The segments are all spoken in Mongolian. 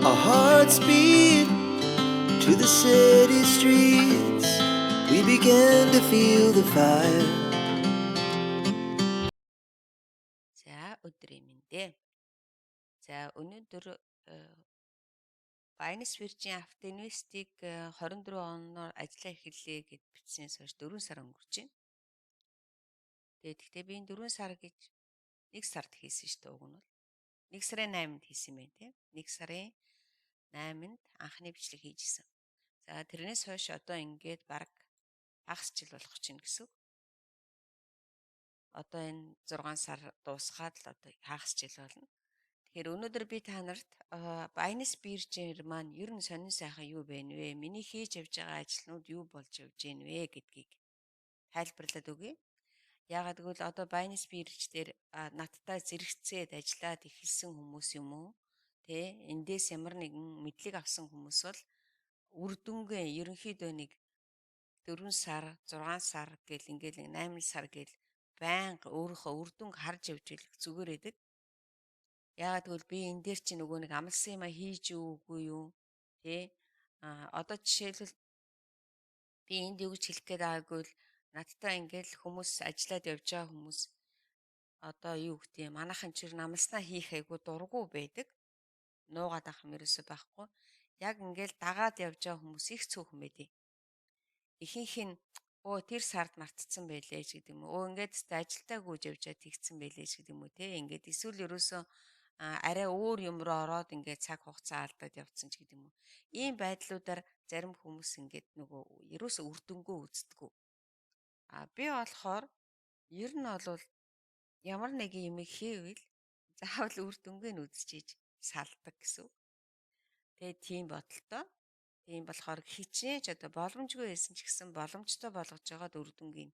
Our hearts beat to the city streets. We began to feel the fire. За өдрийн мэндэ. За өнөөдөр Binance Virgin Active-ийг 24 оноор ажиллаа эхэллээ гэд бичснээс хойш 4 сар өнгөрч байна. Тэгэхдээ би энэ 4 сар гэж 1 сард хийсэн шүү дээ уг нь бол. 1 сарын 8-нд хийсэн юм байна тийм. 1 сарын 8-нд анхны бичлэг хийж гисэн. За тэрнээс хойш одоо ингээд баг хагас жил болох чинь гэсэн үг. Одоо энэ 6 сар дуусгаад л одоо хагас жил болно. Тэгэхээр өнөөдөр би та нарт Binance биржээр маань ер нь сонин сайхан юу байна вэ? Миний хийж явж байгаа ажлнууд юу болж явж байна вэ гэдгийг тайлбарлаад өгье. Яагаад гэвэл одоо Binance биржээр надтай зэрэгцээд ажиллаад эхэлсэн хүмүүс юм уу? Тэ эндээс ямар нэгэн мэдлэг авсан хүмүүс бол үр дүнгээ ерөнхийдөө нэг 4 сар, 6 сар гэл ингээл 8 сар гэл байнга өөрийнхөө үр дүнг харж явж ирэх зүгээр эдэг. Яагаад гэвэл би энэ дээр чи нөгөө нэг амлсан юм хийж юу үгүй юу тий одоо жишээлбэл би энд юу гэж хэлэх гээд байгаагүй л надтай ингээл хүмүүс ажиллаад явж байгаа хүмүүс одоо юу гэх тийм манайхан чир намлснаа хийх айгу дургу байдаг нуугаад авах юм ерөөсөй байхгүй яг ингээл дагаад явж байгаа хүмүүс их цөөхөн байдیں۔ Ихэнх нь тэр сард мартцсан байлээ ч гэдэг юм уу. Ингээд тест ажилдаа гүйж явжаа тэгсэн байлээ ч гэдэг юм уу те. Ингээд эсвэл ерөөсөө арай өөр юм руу ороод ингээд цаг хугацаа алдаад явцсан ч гэдэг юм уу. Ийм байдлуудаар зарим хүмүүс ингээд нөгөө ерөөсөө үр дүнгөө үздэггүй. Би болохоор ер нь бол ямар нэг юм хийвэл заавал үр дүнгээ нь үзчихэж салдаг гэсэн. Тэгээ тийм бодолтой. Тийм болохоор хичнээн ч одоо боломжгүй байсан ч гэсэн боломжтой болгож байгаад үр дүнгийн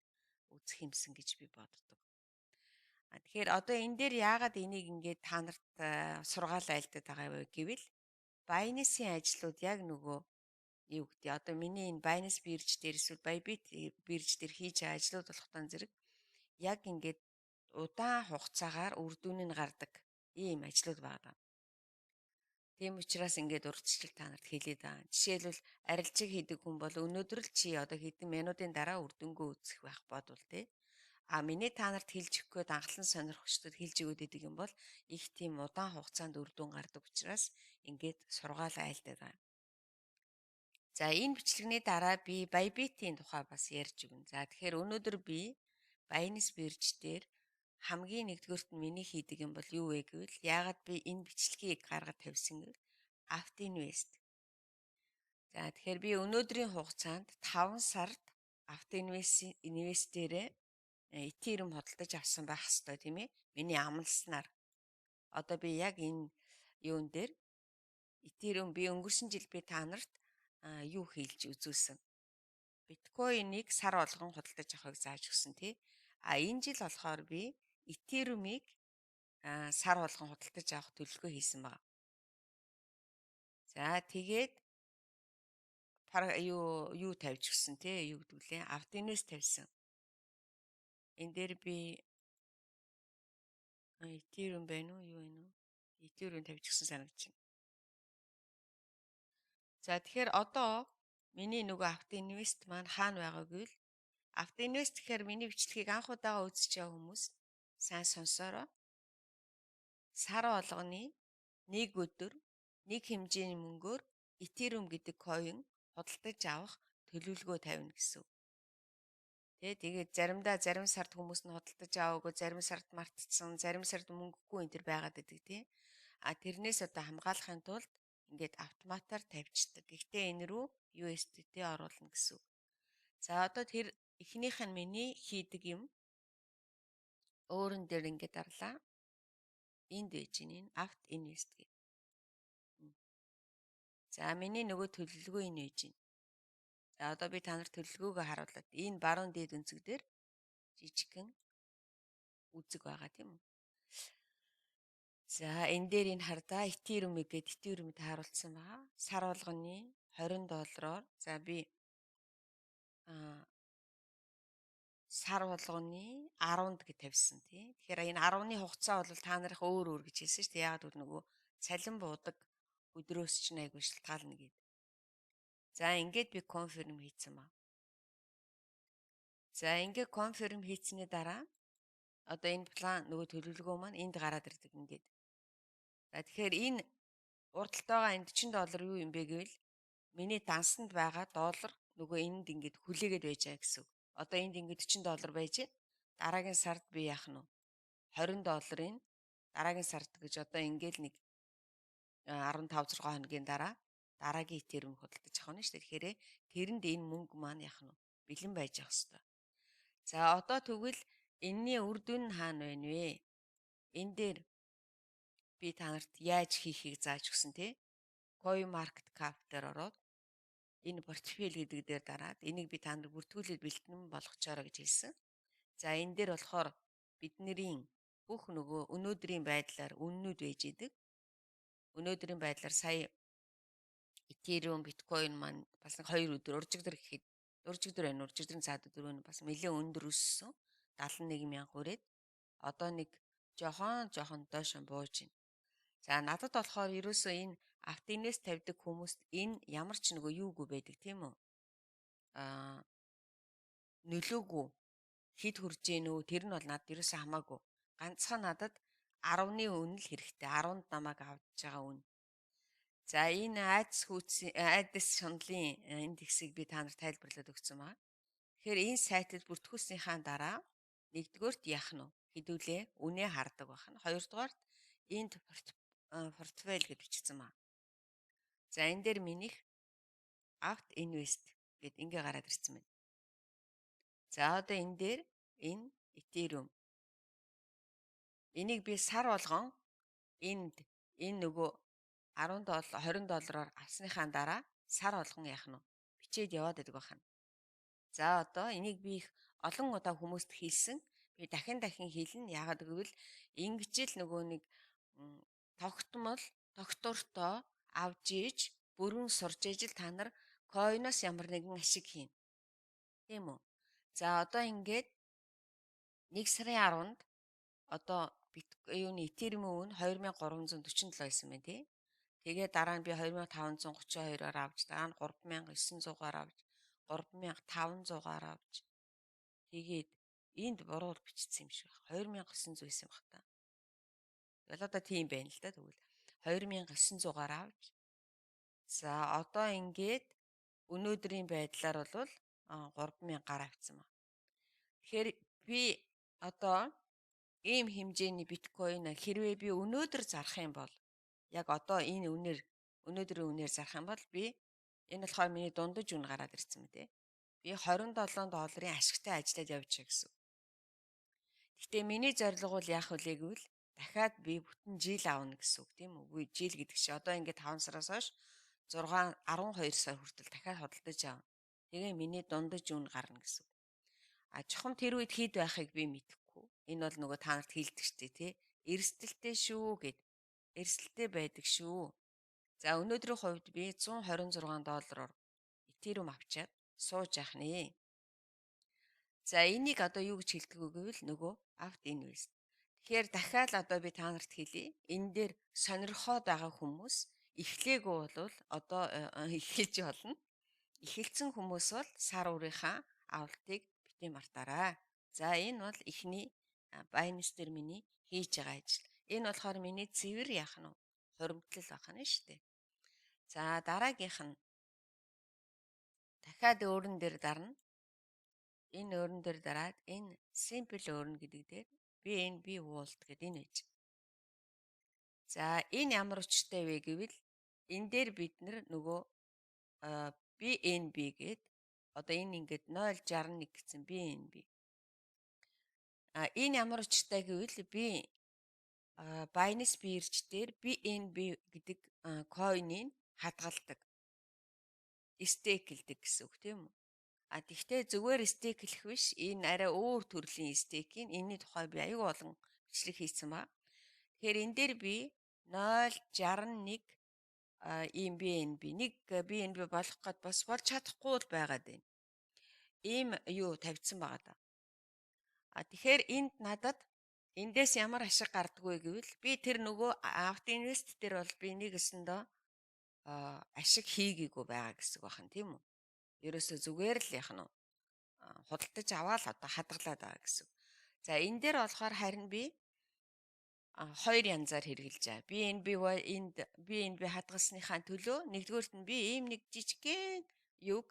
үзэх юмсан гэж би боддог. Тэгэхээр одоо энэ дээр яагаад энийг ингээд та нарт сургаал айлтаад байгаа вэ гэвэл Binance-ийн ажлууд яг нөгөө юу гэдэг одоо миний энэ Binance бирж дээр эсвэл Bybit бирж дээр хийж байгаа ажлууд болохтон зэрэг яг ингээд удаан хугацаагаар үр дүн нь гардаг ийм ажлууд байгаа. Тийм учраас ингээд урьдчилан та нарт хэлээд байгаа. Жишээлбэл арилжиг хийдэг хүн бол өнөөдөр л чи одоо хэдэн минутын дараа үр дүнгөө үзэх байх бодвол тий. Миний та нарт хэлж өгөх гээд анхлан сонирхогчдод хэлж өгöd идэг юм бол их тийм удаан хугацаанд үр дүн гардаг учраас ингээд сургаал айлтаад байгаа. За энэ бичлэгний дараа би Bybit-ийн тухай бас ярьж өгнө. За тэгэхээр өнөөдөр би Binance бирж дээр хамгийн нэгдүгээрт нь миний хийдэг юм бол юу вэ гэвэл яагаад би энэ бичлэгийг гаргаж тавьсан гэвэл Aftinvest. За тэгэхээр би өнөөдрийн хугацаанд 5 сард Aftinvest дээрээ Ethereum хөдөлж авсан байх хэвээр тийм ээ. Миний амлснаар. Одоо би яг энэ юун дээр Ethereum би өнгөрсөн жил би та нарт юу хийлж үзүүлсэн. Биткойныг сар болгон хөдөлж авахыг зааж өгсөн тий. Энэ жил болохоор би Ethereum-ыг сар болгон хөдөлж авах төлөвлөгөө хийсэн байна. За тэгээд юу тавьж өгсөн тий юу гэдэг лээ Aftinvest тавьсан. Энэ дээр би Ethereum байна уу юу вэ? Ethereum тавьж өгсөн санагдаж байна. За тэгэхээр одоо миний нөгөө Aftinvest маань хаана байгаа гэвэл Aftinvest гэхээр миний бичлэгийг анх удаага үзэж байгаа хүмүүс сайн сонсороо. Сар болгоны нэг өдөр нэг хэмжээний мөнгөөр Ethereum гэдэг coin худалдаж авах төлөвлөгөө тавина гэсэн. Тэгээд заримдаа зарим сард хүмүүс нь худалдаж аваагүй, зарим сард мартцсан, зарим сард мөнгөгүй энэ төр байгаад байдаг тий. Тэрнээс одоо хамгаалахын тулд ингээд автоматар тавьчихдаг. Гэхдээ энэ рүү USDT оруулна гэсэн. За одоо тэр эхнийх нь миний хийдэг юм. Өөрөн дээр ингээд дарлаа. Энд байж энэ Aftinvest гэх. За миний нөгөө төлөвлөгөө энэ байж байна. За одоо би та нарт төлөвлөгөөгөө харуулад энэ баруун дээд өнцөг дээр жижигхэн үзэг байгаа тийм үү? За энэ дээр энэ хардаа Ethereum гэдэг Ethereum-д харуулсан байгаа. Сар болгоны $20-оор за би сар болгоны 10-нд гэж тавьсан тий. Тэгэхээр энэ 10-ны хугацаа бол та нарыг өөр гэж хэлсэн шүү дээ. Яагаад гэвэл нөгөө цалин буудаг өдрөөс чинь айгүй шалтгаална гэд. За ингээд би конфирм хийсэн ба. За ингээд конфирм хийсний дараа одоо энэ план нөгөө төлөвлөгөө маань энд гараад ирдэг ингээд. За тэгэхээр энэ урдталтайгаа энэ $40 юу юм бэ гэвэл миний дансанд байгаа доллар нөгөө энд ингээд хүлээгээд байж байгаа гэсэн үг. Одоо энд ингээд $40 байж дараагийн сард би яах нь вэ? $20-ын дараагийн сард гэж одоо ингээд нэг 15-6 хоногийн дараа дараагийн этерм худалдаж авах нь шүү дээ. Тэгэхээр тэрэнд энэ мөнгө маань яах нь вэ? Бэлэн байж явах хэрэгтэй. За одоо тэгвэл энэний үр дүн нь хаана байна вэ? Энэ дээр би та нарт яаж хийхийг зааж өгсөн тий. Coin Market Cap дээр ороод энэ портфолио гэдэг дээр дараад энийг би та нарт бүртгүүлээд бэлтгэн болгочоорой гэж хэлсэн. За энэ дээр болохоор бидний бүх нөгөө өнөөдрийн байдлаар үнэнүүд байж идэг. Өнөөдрийн байдлаар сая Ethereum, Bitcoin маань бас нэг 2 өдөр уржигдэр гэхэд уржигдрын цаад өдөр нь бас нэлээд өндөр өссөн. 71,000 хүрээд одоо нэг жоохон доош бууж байна. За надад болохоор ерөөсөө энэ автоинвест тавьдаг хүмүүст энэ ямар ч нөгөө юугүй байдаг тийм үү? Нөлөөгүй хэд хүрж гэнэ үү? Тэр нь бол надад ерөөсөө хамаагүй. Ганцхан надад 10-ны үнэ л хэрэгтэй. 10-нд намайг авдж байгаа үнэ. За энэ айдас шунлын индексийг би та нарт тайлбарлаад өгсөн байна. Тэгэхээр энэ сайтад бүртгүүлснийхаа дараа нэгдүгээрт яах нь вэ? Хэдүүлээ үнэ хардаг байх нь. Хоёрдугаарт энд портфолио гэж бичсэн байна. За энэ дээр минийх Aft Invest гэд ингээ гараад ирсэн байна. За одоо энэ дээр энэ Ethereum. Энийг би сар болгон энэ нөгөө $20-оор авсныхаа дараа сар болгон яах нь бичээд яваад байдаг байна. За одоо энийг би их олон удаа хүмүүст хэлсэн. Би дахин хэлнэ. Яагаад гэвэл ингэж л нөгөө нэг тогтвортой авж иж бүрэн сурж ижил та нар койноос ямар нэгэн ашиг хийн. Тийм үү? За одоо ингээд 1 сарын 10-нд одоо юуны Ethereum-ийн үнэ 2347 байсан байна тий. Тэгээ дараа нь би 2532-аар авч, дараа нь 3900-аар авч, 3500-аар авч. Тэгээд энд буруур бичсэн юм шиг байна. 2900 байсан баг та. Тэгэл одоо тийм байна л да тэгвэл 2900-аар авч. За одоо ингээд өнөөдрийн байдлаар бол 3000-аар авцсан ба. Тэгэхээр би одоо ийм хэмжээний биткойн хэрвээ би өнөөдөр зарах юм бол яг одоо энэ өнөөдрийн үнээр зарах юм бол би энэ болохоор миний дундаж үн гараад ирсэн мэт ээ. Би $27 ашигтай ажиллаад явж байгаа гэсэн. Гэхдээ миний зорилго бол яах вэ гэвэл дахиад би бүтэн жил аавна гэсэн үг тийм үү? Жил гэдэг чинь одоо ингээд 5 сараас хойш 12 сар хүртэл дахиад хөдөлж аав. Тэгээ миний дундаж үн гарна гэсэн. Чухам тэр үед хэд байхыг би мэдэхгүй. Энэ бол нөгөө та нарт хэлдэг штэ тий. Эрсдэлтэй шүү гэд. Эрсдэлтэй байдаг шүү. За өнөөдрийн хувьд би $126-оор Ethereum авчаад сууж яах нэ. За энийг одоо юу гэж хэлдэг вэ гэвэл нөгөө Aft Invest. Тэгэхээр дахиад одоо би та нарт хэлье. Энэ дээр сонирхоод байгаа хүмүүс эхлэегүй бол одоо эхэлж болно. Эхэлсэн хүмүүс бол сар урынхаа авалтыг бити мартаарай. За энэ бол эхний Binance дээр миний хийж байгаа ажил. Энэ болохоор миний цэвэр яах нь хуримтлал байх нь шүү дээ. За дараагийнх нь дахиад өөрөн дээр дарна. Энэ өөрөн дээр дараад энэ simple өөрөн гэдэг дээр BNB Vault гэдэг энэ байж. За энэ ямар учиртай вэ гэвэл энэ дээр бид нөгөө BNB гээд одоо энэ ингээд 061 гэсэн BNB. Энэ ямар учиртай гэвэл би Binance бирж дээр BNB гэдэг койныг хадгалдаг. Стейклдэг гэсэн үг тийм үү? Тэгвэл зүгээр стейклэх биш. Энэ арай өөр төрлийн стейкийг энэний тухай би аюу олон бичлэг хийсэн ба. Тэгэхээр энэ дээр би 061 ийм BNB нэг BNB болох гээд бас болж чадахгүй л байгаад байна. Ийм юу тавьсан байгаа да. Тэгэхээр энд надад эндээс ямар ашиг гардггүй гэвэл би тэр нөгөө Aft Invest дээр бол би нэг өсөндөө ашиг хийгээгүй байгаа гэсэн бахан тийм үү? Ерөөсө зүгээр л яах нь худалдаж аваад одоо хадгалаад байгаа гэсэн. За энэ дээр болохоор харин би хоёр янзаар хэрэгжилж байгаа. B&B хадгалсныхаа төлөө нэгдүгээрт нь би ийм нэг жижигхэн юг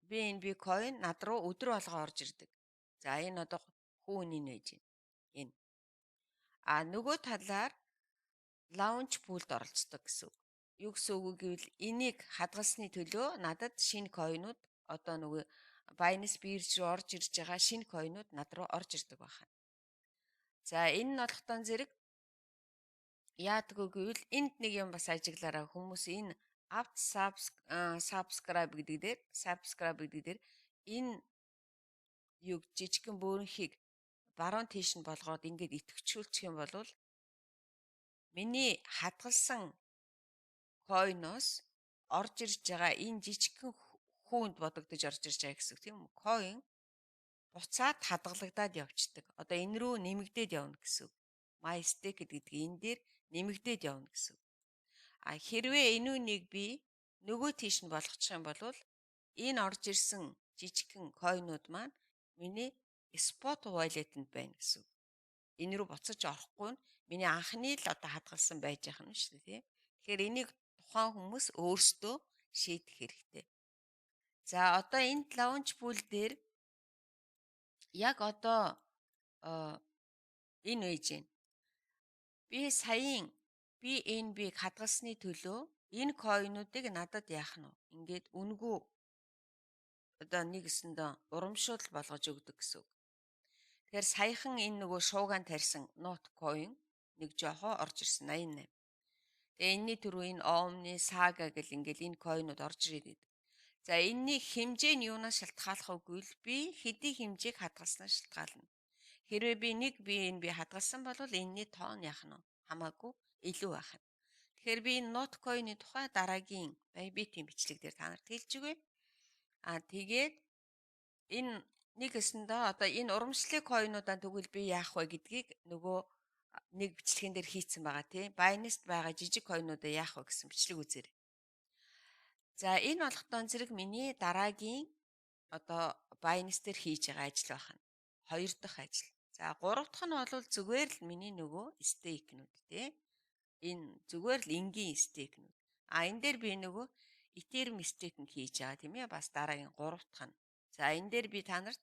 B&B coin над руу өдрө болгоо орж ирдэг. За энэ одоо хүүний нээж байна. Энэ. Нөгөө талаар лаунч пулд оролцдог гэсэн. Юу гэсэн үг гэвэл энийг хадгалсны төлөө надад шинэ койнууд одоо нөгөө Binance бирж рүү орж ирж байгаа шинэ койнууд над руу орж ирдэг байна. За энэ нь болохтон зэрэг яадгүй гэвэл энд нэг юм бас ажиглаараа хүмүүс энэ apt subscribe гэдэг дээр энэ юг жижигхэн бөөрөнхийг баруун тийш нь болгоод ингээд идэвхжүүлчих юм бол миний хадгалсан койноос орж ирж байгаа энэ жижигхэн хүүнд бодогдож орж ирж байгаа гэсэн үг тийм үү? Койн буцаад хадгалагдаад явцдаг. Одоо энэ рүү нэмэгдээд явна гэсэн үг. My stake гэдэг энэ дээр нэмэгдээд явна гэсэн үг. Хэрвээ энэ үнийг би нөгөө тийш нь болгочих юм бол энэ орж ирсэн жижигхэн койнууд маань миний spot wallet-д байна гэсэн үг. Энэ рүү буцаж орохгүй нь миний анхны л одоо хадгалсан байж байгаа юм шүү дээ тий. Тэгэхээр энийг тухайн хүмүүс өөрсдөө шийдэх хэрэгтэй. За одоо энэ лаунч пул дээр яг одоо энэ үеж байна. Би саяын BNB-г хадгалсны төлөө энэ койнуудыг надад яах нь вэ? Ингээд үнгүй одоо нэгэсэндээ урамшуул болгож өгдөг гэсэн үг. Тэгэхээр саяхан энэ нөгөө шуугаан тарьсан нот coin нэг жоохоо орж ирсэн 88. Тэгээ энэний түрүү энэ Omni Saga гэл ингээл энэ койнууд орж ирээд. За энэний хэмжээ нь юунаас шалтгаалах вэ гэвэл би хэдий хэмжээг хадгалснаас шалтгаална. Хэрвээ би нэг BNB хадгалсан бол энэний тоон яах нь хамаагүй илүү байх нь. Тэгэхээр би энэ нот coin-ы тухай дараагийн Bybit-ийн бичлэг дээр та нарт хэлж өгье. Тэгээд энэ нэгэсэндээ одоо энэ урамшлыг койнуудаа тэгвэл би яах вэ гэдгийг нөгөө нэг бичлэгэн дээр хийцэн байгаа тий. Binance байгаа жижиг койнуудаа яах вэ гэсэн бичлэг үзээрэй. За энэ болохтон зэрэг миний дараагийн одоо Binance дээр хийж байгаа ажил байна. Хоёр дахь ажил. За гурав дахь нь бол зүгээр л миний нөгөө стейкнүүд тий. Энэ зүгээр л энгийн стейкнүүд. Энэ дээр би нөгөө Ethereum стейкинг хийж байгаа тийм ээ. Бас дараагийн гурав дахь нь. За энэ дээр би та нарт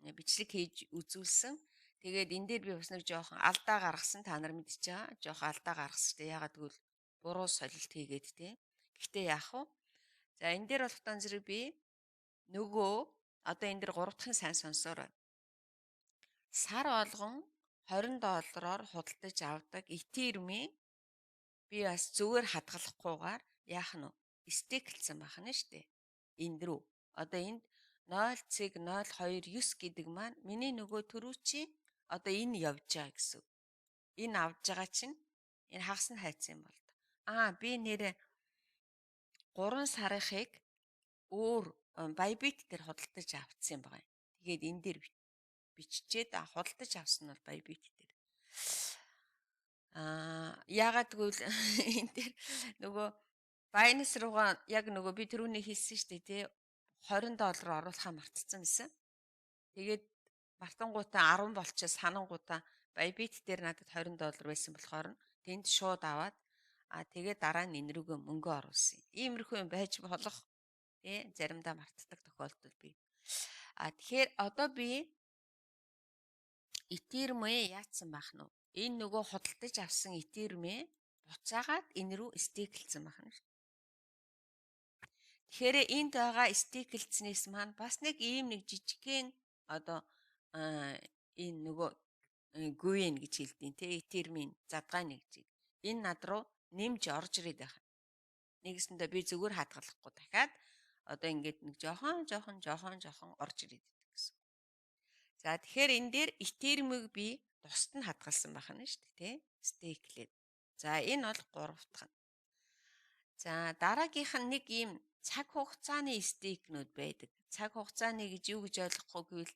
бичлэг хийж үзүүлсэн. Тэгээд энэ дээр би бас нэг жоохон алдаа гаргасан та нар мэдчихэж байгаа. Жоохон алдаа гаргасан шүү дээ. Ягаад гэвэл буруу солилт хийгээд тий. Гэхдээ яах вэ? За энэ дээр болохтон зэрэг би нөгөө одоо энэ дээр гурав дахь сайн сонсороо. Сар болгон $20 худалдаж авдаг Ethereum-ийн би бас зүгээр хадгалахгүйгээр яах нь стейклсэн байх нь шүү дээ. Энд рүү. Одоо энд 0.029 гэдэг маань миний нөгөө төрүүчийн одоо энэ явж байгаа гэсэн. Энэ авж байгаа чинь энэ хагас нь хайцсан юм бол. Би нэрээ 3 сарынхыг өөр Bybit дээр худалдаж авцсан юм байна. Тэгээд энэ дээр биччихэд худалдаж авсан нь бол Bybit дээр. Яагаад гэвэл энэ дээр нөгөө Binance руугаа яг нөгөө би түрүүний хэлсэн шүү дээ тий. $20 оруулахаа мартцсан байсан. Тэгээд мартангуудаа 10 болчихсон санангуудаа Bybit дээр надад $20 байсан болохоор тэнд шууд аваад тэгээд дараа нь энэ рүүгээ мөнгө оруулсан. Иймэрхүү юм байж болох тий заримдаа мартдаг тохиолдол бий. Тэгэхээр одоо би Ethereum-ээ яатсан байх нь вэ? Энэ нөгөө худалдаж авсан Ethereum-ээ буцаагаад энэ рүү стейклсэн байх нь. Тэгэхээр энд байгаа стейклснээс маань бас нэг ийм нэг жижигхэн одоо энэ нөгөө гүэн гэж хэлдэг тий Ethereum-ийн задгай нэг жиг. Энэ над руу нэмж орж ирээд байна. Нэгэсэндээ би зүгээр хадгалахгүй дахиад одоо ингээд нэг жоохон орж ирээд байдаг гэсэн. За тэгэхээр энэ дээр Ethereum-ыг би тусад нь хадгалсан байх нь шүү дээ тий стейклээд. За энэ бол 3 дахь нь. За дараагийнх нь нэг ийм цаг хугацааны стейкнүүд байдаг. Цаг хугацааны гэж юу гэж ойлгохгүй гэвэл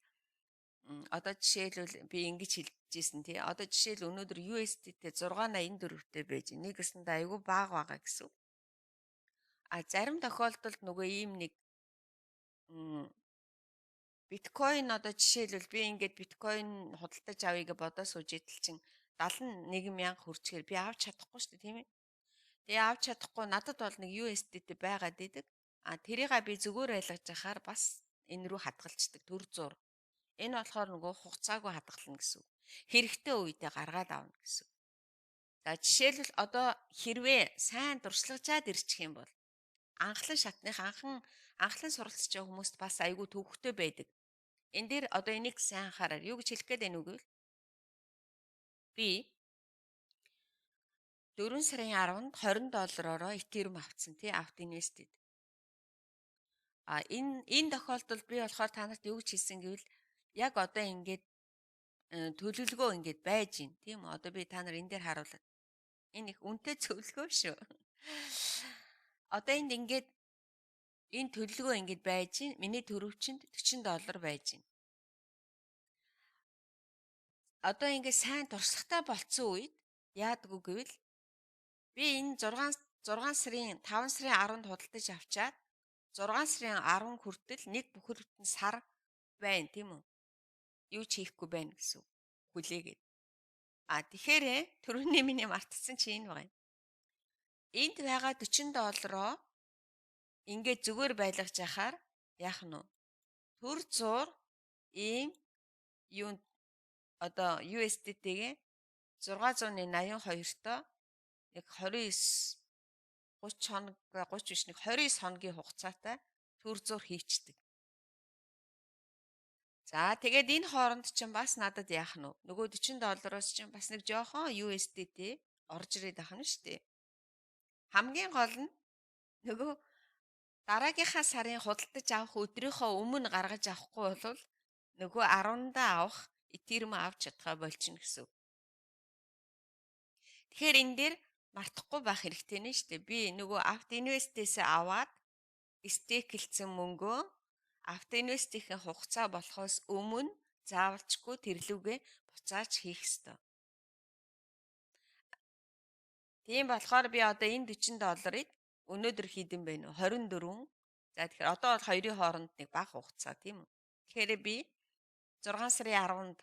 одоо жишээлбэл би ингэж хэлжсэн тий. Одоо жишээл өнөөдөр USDT 6.84-тэй байж нэгэсэндээ айгүй бага байгаа гэсэн. зарим тохиолдолд нөгөө ийм нэг биткойн одоо жишээлбэл би ингээд биткойн худалдаж авъя гэж бодож сууж идэл чинь 71,000 хүрчээр би авч чадахгүй шүү дээ, тийм ээ. Тэгээ авч чадахгүй надад бол нэг USDT байгаад идэг. Тэрийг би зүгээр байлгаж яхаар бас энэ рүү хадгалцдаг төр зур. Энэ болохоор нөгөө хугацаагүй хадгална гэсэн үг. Хэрэгтэй үедээ гаргаад авна гэсэн үг. За жишээлбэл одоо хэрвээ сайн дурслагжаад ирчих юм бол анхлан шатных анхлан суралцж байгаа хүмүүст бас айгүй төвөгтэй байдаг. Энэ дээр одоо энийг сайн анхаараар юу гэж хэлэх гээд байна үгүй би 4 сарын 10-нд $20-ороо Ethereum авцсан тий Aft Invested. Энэ тохиолдолд би болохоор та нарт юу гэж хэлсэн гэвэл яг одоо ингээд төлөвлөгөө ингээд байж гин тийм үү одоо би та нар энэ дээр харуулад энэ их үнэтэй зөвлөгөө шүү. Одоо энд ингээд энэ төлөвлөгөө ингээд байж гин миний төрөвчөнд $40 байж гин. Одоо ингээд сайн туршлагатай болцсон үед яадаг үг гэвэл би энэ 6 сарын 5 сарын 10-нд худалдаж авчаад 6 сарын 10 хүртэл нэг бүхэл бүтэн сар байна тийм үү? Юу ч хийхгүй байна гэсэн хүлээгээд. Тэгэхээр түрүүний миний мартсан чи энэ байна. Энд байгаа $40 ингээд зүгээр байлгаж яхаар яах нь вэ? Төр зур ийм юу одоо USDT-гээ 682-тоо нэг 29 30 хоног 30 биш нэг 29 хоногийн хугацаатай төр зур хийчдэг. За тэгээд энэ хооронд чинь бас надад яах нь вэ? Нөгөө $40-оос чинь бас нэг жоохон USDT орж ирээд ахна шүү дээ. Хамгийн гол нь нөгөө дараагийнхаа сарын худалдаж авах өдрийнхөө өмнө гаргаж авахгүй бол нөгөө 10-даа авах Ethereum авч чадхаа болчихно гэсэн үг. Тэгэхээр энэ дээр мартахгүй байх хэрэгтэй нэ шүү дээ. Би нөгөө Aft Invest-ээс аваад стейклсэн мөнгөө Aft Invest-ийн хугацаа болохоос өмнө заавалчгүй тэрлүүгээ буцааж хийх ёстой. Тийм болохоор би одоо энэ $40-ыг өнөөдөр хийдэн байна уу? 24. За тэгэхээр одоо бол хоёрын хооронд нэг бага хугацаа тийм үү? Тэгэхээр би 6 сарын 10-нд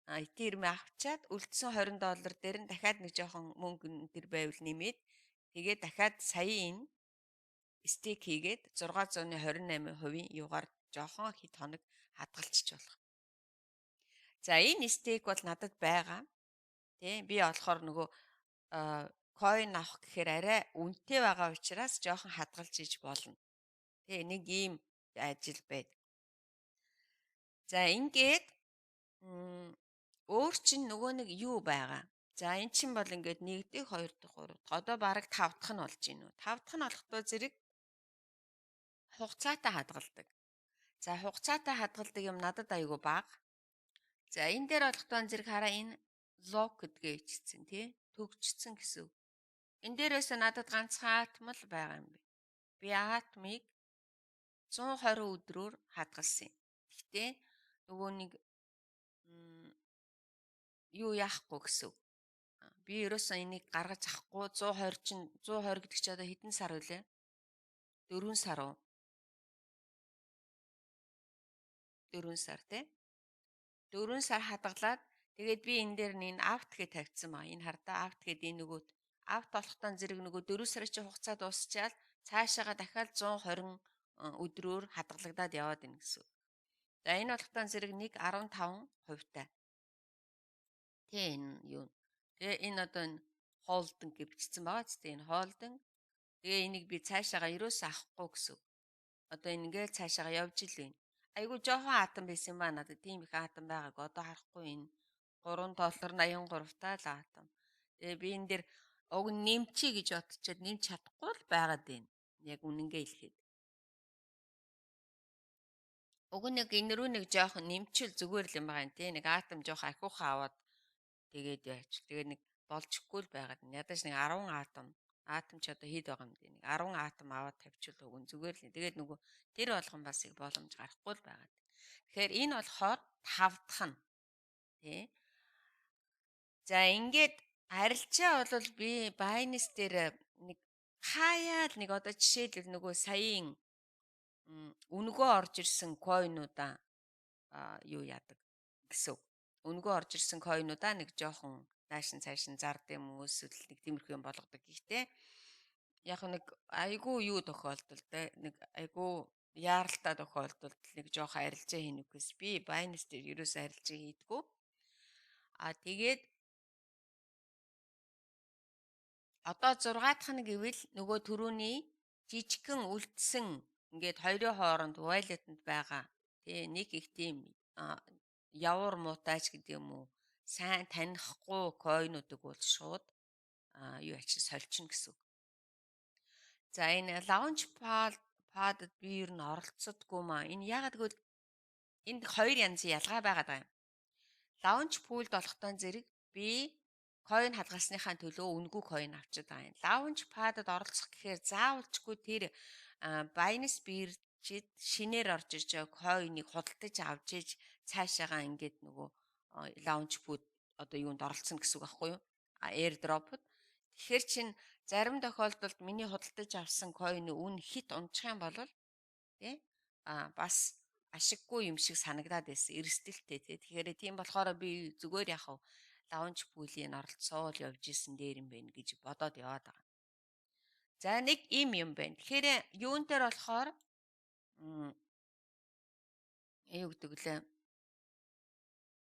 Ethereum авчаад үлдсэн $20 дээр нь дахиад нэг жоохон мөнгө энэ байвал нэмээд тэгээд дахиад саяын энэ стейк хийгээд 628% юугаар жоохон хэд хоног хадгалчих болох. За энэ стейк бол надад байгаа. Тэ би болохоор нөгөө coin авах гэхээр арай үнэтэй байгаа учраас жоохон хадгалж иж болно. Тэ нэг ийм ажил байд. За ингээд өөр чинь нөгөө нэг юу байгаа. За эн чинь бол ингээд 1 дэх 2 дэх 3 дэх одоо бараг 5 дахь нь болж гинүү. 5 дахь нь болохдоо зэрэг хугацаатай хадгалдаг. За хугацаатай хадгалдаг юм надад айгүй бага. За энэ дээр болохдоо зэрэг хараа энэ лог гэдгээ ичсэн тий төгжсөн гэсэн үг. Энэ дээрээс надад ганцхан атом л байгаа юм бэ. Би атомыг 120 өдрөөр хадгалсан юм. Гэхдээ нөгөө нэг юу яахгүй гэсэн үг. Би ерөөсөө энийг гаргаж авахгүй 120 чинь 120 гэдэг чи одоо хэдэн сар вүлээ? 4 сар уу? 4 сар тий. 4 сар хадгалаад тэгээд би энэ дээр нь авт гэж тавьчихсан ба. Энэ хардаа авт гэдэг энэ нөгөөд авт болохтаа зэрэг нөгөө 4 сарын чинь хугацаа дуусчаал цаашаага дахиад 120 өдрөөр хадгалагдаад яваад ийн гэсэн. За энэ болохтаа зэрэг 1.15%-тай. Тэ энэ юу. Тэгээ энэ одоо энэ холдинг гэж бичсэн байгаа ч тийм энэ холдинг. Тэгээ энийг би цаашаага ерөөсөө авахгүй гэсэн. Одоо энэ ингээл цаашаага явж ил байна. Айгу жоохон атом байсан ба надад тийм их атом байгааг одоо харахгүй энэ $3.83 таа л атом. Тэгээ би энэ дээр уг нэмчи гэж бодчиход нэмч чадахгүй л байгаад байна. Яг үнэнгээ хэлэхэд. Уг нэг энэ рүү нэг жоохон нэмчил зүгээр л юм байгаа юм тий. Нэг атом жоохон ахиухан аваад тэгээд яач. Тэгээд нэг болчихгүй л байгаад. Ядаж нэг 10 атом ч одоо хэд байгаа юм бэ? Нэг 10 атом аваад тавьчихвал уг нь зүгээр л. Тэгээд нөгөө тэр болгон бас их боломж гарахгүй л байгаад. Тэгэхээр энэ болохоор 5 дахь нь тий. За ингээд арилжаа бол би Binance дээр нэг хаяад нэг одоо жишээлбэл нөгөө саяын үнгөө орж ирсэн койнуудаа юу яадаг гэсэн үг. Үнгөө орж ирсэн койнуудаа нэг жоохон наашин цаашин зард юм уу эсвэл нэг тиймэрхүү юм болгодог. Гэхдээ яг нэг айгүй юу тохиолдолд нэг айгүй яаралтай тохиолдолд нэг жоохон арилжаа хийнэ үгээс би байнес дээр ерөөсөө арилжаа хийдгүү. Тэгээд одоо 6 дахь нь гэвэл нөгөө төрөүний жижигхэн үлдсэн ингээд хоёрын хооронд вайлетанд байгаа. Тэ нэг их тийм явар муутайч гэдэг юм уу? Сайн танихгүй койнуудыг бол шууд юу ачиж сольчихно гэсэн үг. За энэ лаунж падд би ер нь оролцодгүй маа. Энэ яагаад гэвэл энд хоёр янзын ялгаа байгаад байгаа юм. Лаунж пулд болохтой зэрэг би койн хадгалсныхаа төлөө үнгүй койн авчиад байгаа юм. Лаунж падд оролцох гэхээр заавалчгүй тэр Binance биржид шинээр орж ирж байгаа койныг худалдаж авч иж цаашаагаа ингээд нөгөө лаунж пад одоо юунд оролцсон гэсэн үг байхгүй юу? Airdrop-д. Тэгэхээр чин зарим тохиолдолд миний худалдаж авсан койны үн хит унчих юм бол тий бас ашиггүй юм шиг санагдаад байсан эрсдэлтэй тий. Тэгэхээр тийм болохоор би зүгээр яхав лаунж пуулийн оролцоол явж исэн дээр юм байна гэж бодоод яваад байгаа. За нэг юм байна. Тэгэхээр юун дээр болохоор юу гэдэг лээ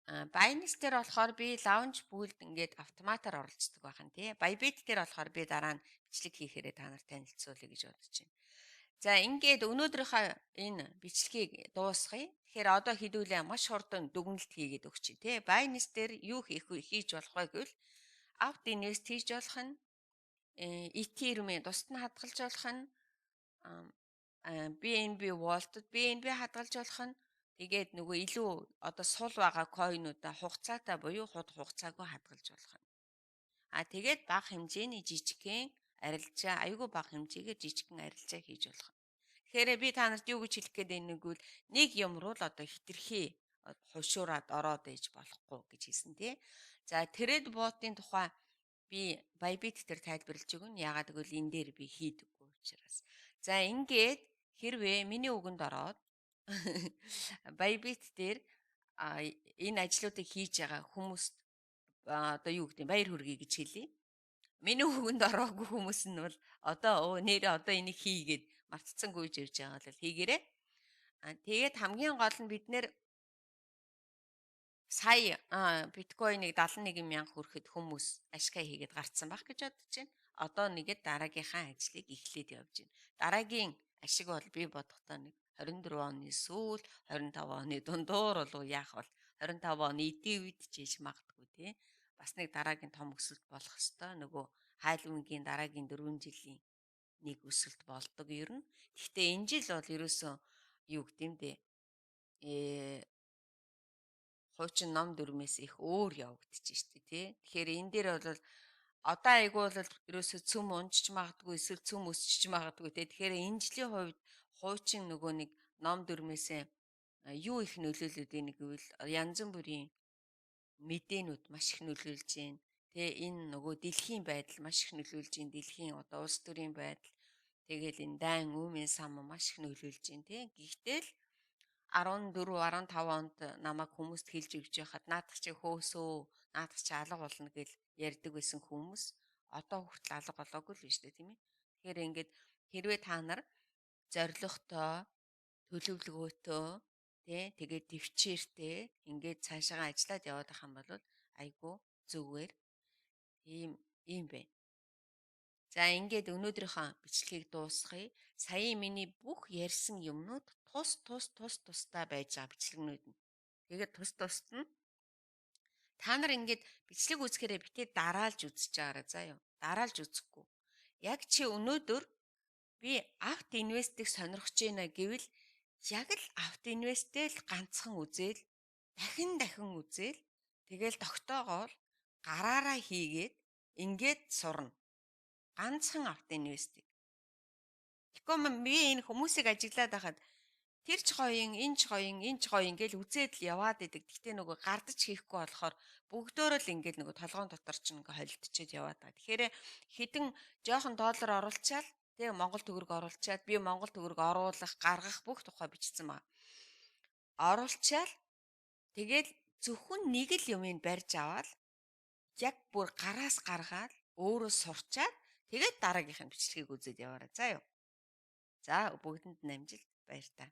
Binance дээр болохоор би лаунж пулд ингээд автоматар оролцдог байхan тий. Bybit дээр болохоор би дараа нь бичлэг хийхээрээ та нарт танилцуулъя гэж бодож байна. За ингээд өнөөдрийнхөө энэ бичлэгийг дуусгая. Тэгэхээр одоо хэдүүлээ маш хурдан дүгнэлт хийгээд өгч тий. Binance дээр юу хийж болох вэ гэвэл apt invest хийж болох нь Ethereum-ийн тусад нь хадгалж болох нь BNB Vault-д BNB хадгалж болох нь тэгээд нөгөө илүү одоо сул байгаа койнуудаа хугацаатай буюу хугацаагүй хадгалж болох нь. Тэгээд бага хэмжээний жижигхэн арилжаа, айгүй бага хэмжээгээр жижигхэн арилжаа хийж болох. Тэгэхээр би та нарт юу гэж хэлэх гээд байна нэгвэл нэг юм руу л одоо хитрхи хушуураад ороод ээж болохгүй гэж хэлсэн тий. За трейд ботын тухай би Bybit дээр тайлбарлаж өгнө. Яагаад гэвэл энэ дээр би хийдэггүй учраас. За ингээд хэрвээ миний үгэнд ороод Bybit дээр энэ ажлуудыг хийж байгаа хүмүүст одоо юу гэдэг баяр хүргэе гэж хэлье. Миний үгэнд ороогүй хүмүүс нь бол одоо нэрээ одоо энийг хийгээд мартцсан гүйж явж байгаа бол хийгээрэй. Тэгээд хамгийн гол нь бид нэр сая биткойныг 71,000 хүрэхэд хүмүүс ашигла хийгээд гарцсан байх гэж бодож байна. Одоо нэгэд дараагийнхаа ажлыг эхлээд явж байна. Дараагийн ашиг бол би бодохдоо нэг 24 оны сүүл 25 оны дундуур болов яах бол 25 оны эдийн үед ч ийж магадгүй тий. Бас нэг дараагийн том өсөлт болох ёстой. Нөгөө хайлмгийн дараагийн 4 жилийн нэг өсөлт болдог ер нь. Гэхдээ энэ жил бол ерөөсөө юу гэдэм бэ? Хуучин ном дүрмээс их өөр явагдчих штэ тий. Тэгэхээр энэ дээр бол одоо айгүй бол ерөөсөө цөм унжиж магадгүй эсвэл цөм өсчих магадгүй тий. Тэгэхээр энэ жилийн хувьд хуучин нөгөө нэг ном дүрмээсээ юу их нөлөөлөд байна гэвэл янз бүрийн мэдээнүүд маш их нөлөөлж байна. Тэгээ энэ нөгөө дэлхийн байдал маш их нөлөөлж байна. Дэлхийн одоо улс төрийн байдал тэгэл энэ дайн үмийн сан маш их нөлөөлж байна тий. Гэхдээ л 14 15 онд намайг хүмүүст хэлж өгч байхад наадах чи хөөсөө наадах чи алга болно гэж ярьдаг байсан хүмүүс одоо хүртэл алга болоогүй л биш үү тийм ээ. Тэгэхээр ингээд хэрвээ та нар зоригтой төлөвлөгөөтэй тий тэгээд төвчээртэй ингээд цаашаа ажиллаад яваад байх юм бол айгүй зүгээр ийм байна. За ингээд өнөөдрийнхөө бичлэгийг дуусгая. Сая миний бүх ярьсан юмнууд тусдаа байж байгаа бичлэгнүүд нь. Тэгээд тусд нь та нар ингээд бичлэг үзэхээрээ битээ дараалж үзэж байгаарай заа юу. Дараалж үзэхгүй. Яг чи өнөөдөр би Apt Invest-ийг сонирхож байна гэвэл яг л Apt Invest-тэй л ганцхан үзээл дахин үзээл тэгэл тогтоогоор гараараа хийгээд ингээд сурна. Ганцхан Apt Invest-ийг. Тэгэхгүй би энэ хүмүүсийг ажиглаад байхад тэр ч хоёин, энэ ч хоёин, энэ ч хоёин ингээл үзээд л яваад идэг. Гэхдээ нөгөө гардаж хийхгүй болохоор бүгдөө л ингээл нөгөө толгоон дотор ч ингээ холилдчихэд яваад байгаа. Тэгэхээр хэдэн жоохон доллар оруулчаал тэгээ Монгол төгрөг оруулчаад би Монгол төгрөг оруулах, гаргах бүх тухай бичсэн байгаа. Оруулчаал тэгэл зөвхөн нэг л юмыг барьж аваад яг бүр гараас гаргаад өөрөө сурчаад тэгээд дараагийнх нь бичлэгийг үзээд яваарай. За юу. За бүгдэнд нь амжилт баяр та.